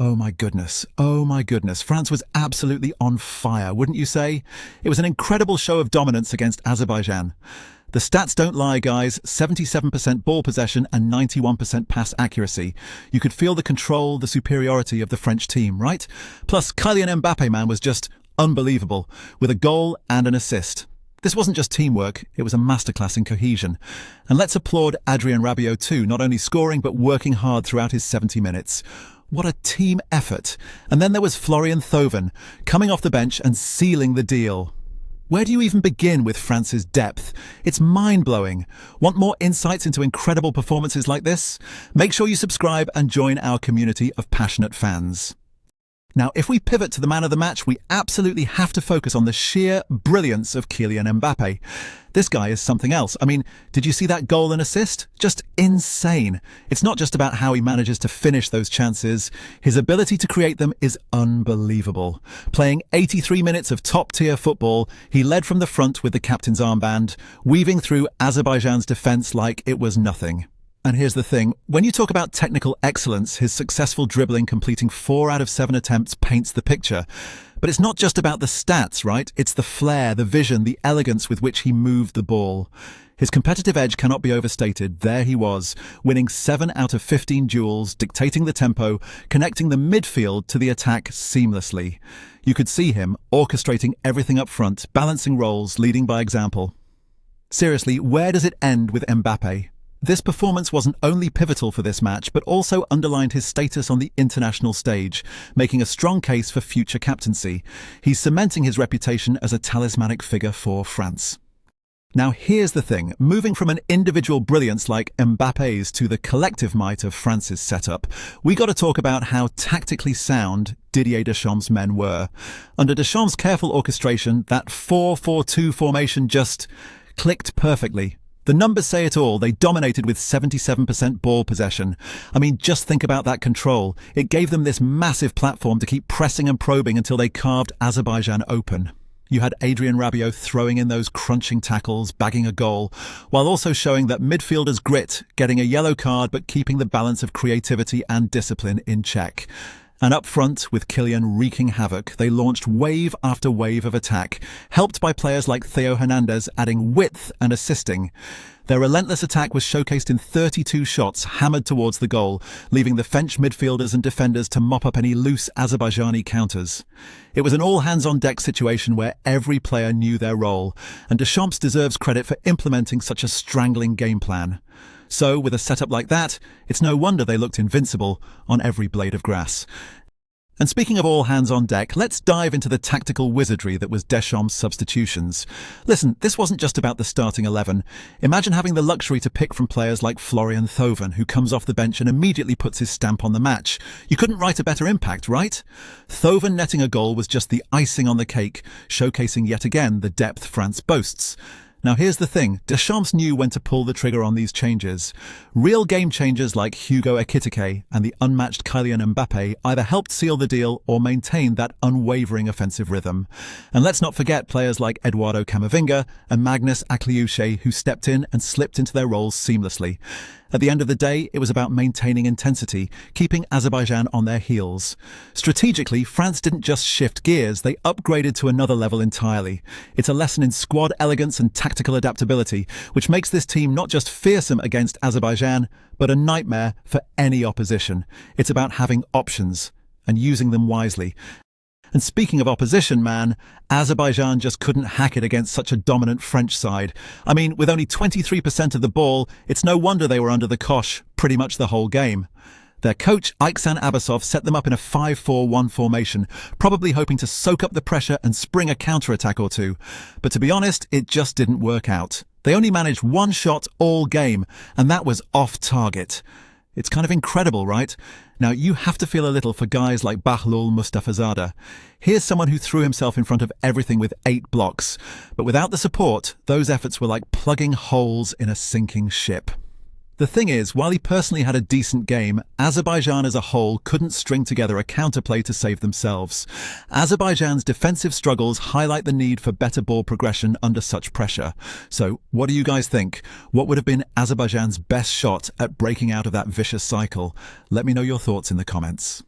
Oh my goodness. Oh my goodness. France was absolutely on fire, wouldn't you say? It was an incredible show of dominance against Azerbaijan. The stats don't lie, guys. 77% ball possession and 91% pass accuracy. You could feel the control, the superiority of the French team, right? Plus, Kylian Mbappé, man, was just unbelievable, with a goal and an assist. This wasn't just teamwork, it was a masterclass in cohesion. And let's applaud Adrien Rabiot too, not only scoring but working hard throughout his 70 minutes. What a team effort. And then there was Florian Thauvin, coming off the bench and sealing the deal. Where do you even begin with France's depth? It's mind-blowing. Want more insights into incredible performances like this? Make sure you subscribe and join our community of passionate fans. Now, if we pivot to the man of the match, we absolutely have to focus on the sheer brilliance of Kylian Mbappé. This guy is something else. I mean, did you see that goal and assist? Just insane. It's not just about how he manages to finish those chances. His ability to create them is unbelievable. Playing 83 minutes of top-tier football, he led from the front with the captain's armband, weaving through Azerbaijan's defence like it was nothing. And here's the thing, when you talk about technical excellence, his successful dribbling completing 4 out of 7 attempts paints the picture. But it's not just about the stats, right? It's the flair, the vision, the elegance with which he moved the ball. His competitive edge cannot be overstated. There he was, winning 7 out of 15 duels, dictating the tempo, connecting the midfield to the attack seamlessly. You could see him orchestrating everything up front, balancing roles, leading by example. Seriously, where does it end with Mbappé? This performance wasn't only pivotal for this match, but also underlined his status on the international stage, making a strong case for future captaincy. He's cementing his reputation as a talismanic figure for France. Now here's the thing, moving from an individual brilliance like Mbappé's to the collective might of France's setup, we got to talk about how tactically sound Didier Deschamps' men were. Under Deschamps' careful orchestration, that 4-4-2 formation just clicked perfectly. The numbers say it all. They dominated with 77% ball possession. I mean, just think about that control. It gave them this massive platform to keep pressing and probing until they carved Azerbaijan open. You had Adrien Rabiot throwing in those crunching tackles, bagging a goal, while also showing that midfielders' grit, getting a yellow card but keeping the balance of creativity and discipline in check. And up front, with Kylian wreaking havoc, they launched wave after wave of attack, helped by players like Theo Hernandez adding width and assisting. Their relentless attack was showcased in 32 shots hammered towards the goal, leaving the French midfielders and defenders to mop up any loose Azerbaijani counters. It was an all-hands-on-deck situation where every player knew their role, and Deschamps deserves credit for implementing such a strangling game plan. So, with a setup like that, it's no wonder they looked invincible on every blade of grass. And speaking of all hands on deck, let's dive into the tactical wizardry that was Deschamps' substitutions. Listen, this wasn't just about the starting 11. Imagine having the luxury to pick from players like Florian Thauvin, who comes off the bench and immediately puts his stamp on the match. You couldn't write a better impact, right? Thauvin netting a goal was just the icing on the cake, showcasing yet again the depth France boasts. Now here's the thing, Deschamps knew when to pull the trigger on these changes. Real game changers like Hugo Ekitike and the unmatched Kylian Mbappé either helped seal the deal or maintain that unwavering offensive rhythm. And let's not forget players like Eduardo Camavinga and Magnus Akliouche who stepped in and slipped into their roles seamlessly. At the end of the day, it was about maintaining intensity, keeping Azerbaijan on their heels. Strategically, France didn't just shift gears, they upgraded to another level entirely. It's a lesson in squad elegance and tactical adaptability, which makes this team not just fearsome against Azerbaijan, but a nightmare for any opposition. It's about having options and using them wisely. And speaking of opposition, man, Azerbaijan just couldn't hack it against such a dominant French side. I mean, with only 23% of the ball, it's no wonder they were under the cosh pretty much the whole game. Their coach, Iksan Abbasov, set them up in a 5-4-1 formation, probably hoping to soak up the pressure and spring a counter-attack or two. But to be honest, it just didn't work out. They only managed one shot all game, and that was off target. It's kind of incredible, right? Now, you have to feel a little for guys like Bahlul Mustafazadeh. Here's someone who threw himself in front of everything with 8 blocks. But without the support, those efforts were like plugging holes in a sinking ship. The thing is, while he personally had a decent game, Azerbaijan as a whole couldn't string together a counterplay to save themselves. Azerbaijan's defensive struggles highlight the need for better ball progression under such pressure. So, what do you guys think? What would have been Azerbaijan's best shot at breaking out of that vicious cycle? Let me know your thoughts in the comments.